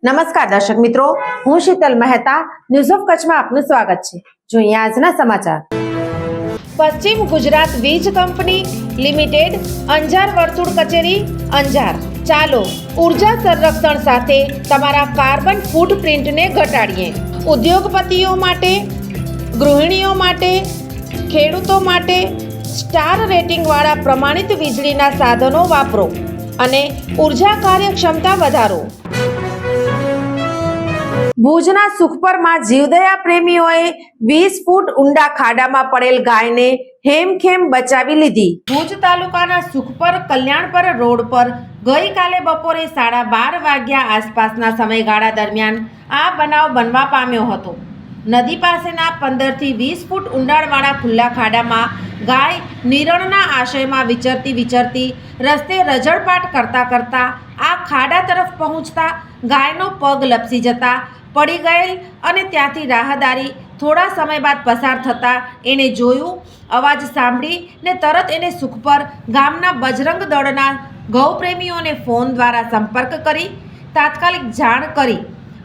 નમસ્કાર દર્શક મિત્રો, હું શીતલ મહેતા ન્યૂઝ ઓફ કચ્છમાં આપનું સ્વાગત છે। જોઈએ આજના સમાચાર। પશ્ચિમ ગુજરાત વીજ કંપની લિમિટેડ અંજાર વર્તુળ કચેરી અંજાર। ચાલો ઉર્જા સંરક્ષણ સાથે તમારા કાર્બન ફૂટપ્રિન્ટને ઘટાડીએ। ઉદ્યોગપતિઓ માટે, ગૃહિણીઓ માટે, ખેડૂતો માટે સ્ટાર રેટિંગવાળા પ્રમાણિત વીજળીના સાધનો વાપરો અને ઉર્જા કાર્યક્ષમતા વધારો। ભુજના સુખપરમાં જીવદયા પ્રેમીઓએ 20 ફૂટ ઊંડા ખાડામાં પડેલ ગાયને હેમખેમ બચાવી લીધી। ભુજ તાલુકાના સુખપર કલ્યાણપર રોડ પર ગઈકાલે બપોરે 12:30 વાગ્યા આસપાસના સમયગાળા દરમિયાન આ બનાવ બનવા પામ્યો હતો। નદી પાસેના 15 થી 20 ફૂટ ઊંડાણવાળા ખુલ્લા ખાડામાં ગાય નિરણના આશયમાં વિચરતી રસ્તે રજળપાટ કરતા આ ખાડા તરફ પહોંચતા ગાયનો પગ લપસી જતા પડી ગયેલ અને ત્યાંથી રાહદારી થોડા સમય બાદ પસાર થતા એને જોયું, અવાજ સાંભળીને તરત એને સુખપર ગામના બજરંગ દળના ગૌપ્રેમીઓને ફોન દ્વારા સંપર્ક કરી તાત્કાલિક જાણ કરી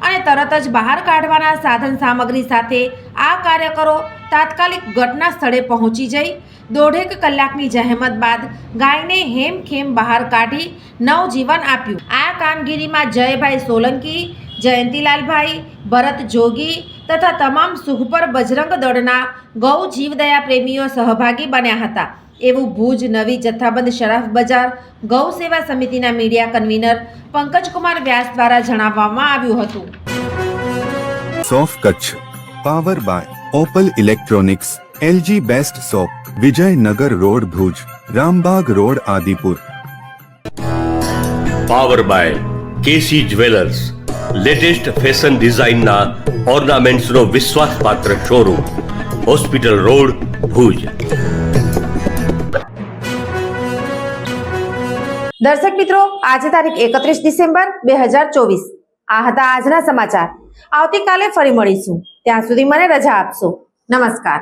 અને તરત જ બહાર કાઢવાના સાધન સામગ્રી સાથે આ કાર્યકરો તાત્કાલિક ઘટના સ્થળે પહોંચી જઈ 1.5 કલાકની જહેમત બાદ ગાયને હેમખેમ બહાર કાઢી નવજીવન આપ્યું। આ કામગીરીમાં જયભાઈ સોલંકી, જયંતીલાલભાઈ, ભરત જોગી તથા તમામ સુખપર બજરંગ દળના ગૌ જીવદયા પ્રેમીઓ સહભાગી બન્યા હતા એવું ભુજ નવી જથ્થાબંધ શરાફ બજાર ગૌ સેવા સમિતિના મીડિયા કન્વીનર પંકજકુમાર વ્યાસ દ્વારા જણાવવામાં આવ્યું હતું। Shop Kutch power by Opal electronics, LG best shop, Vijaynagar road Bhuj, Rambag road Adipur. Power by KC jewellers, latest fashion ડિઝાઇનના ઓર્નામેન્ટ્સનો વિશ્વાસપાત્ર શોરૂમ, હોસ્પિટલ રોડ ભુજ। દર્શક મિત્રો, આજે તારીખ 31 ડિસેમ્બર 2024 આ હતા આજના સમાચાર। આવતીકાલે ફરી મળીશું, ત્યાં સુધી મને રજા આપશો। નમસ્કાર।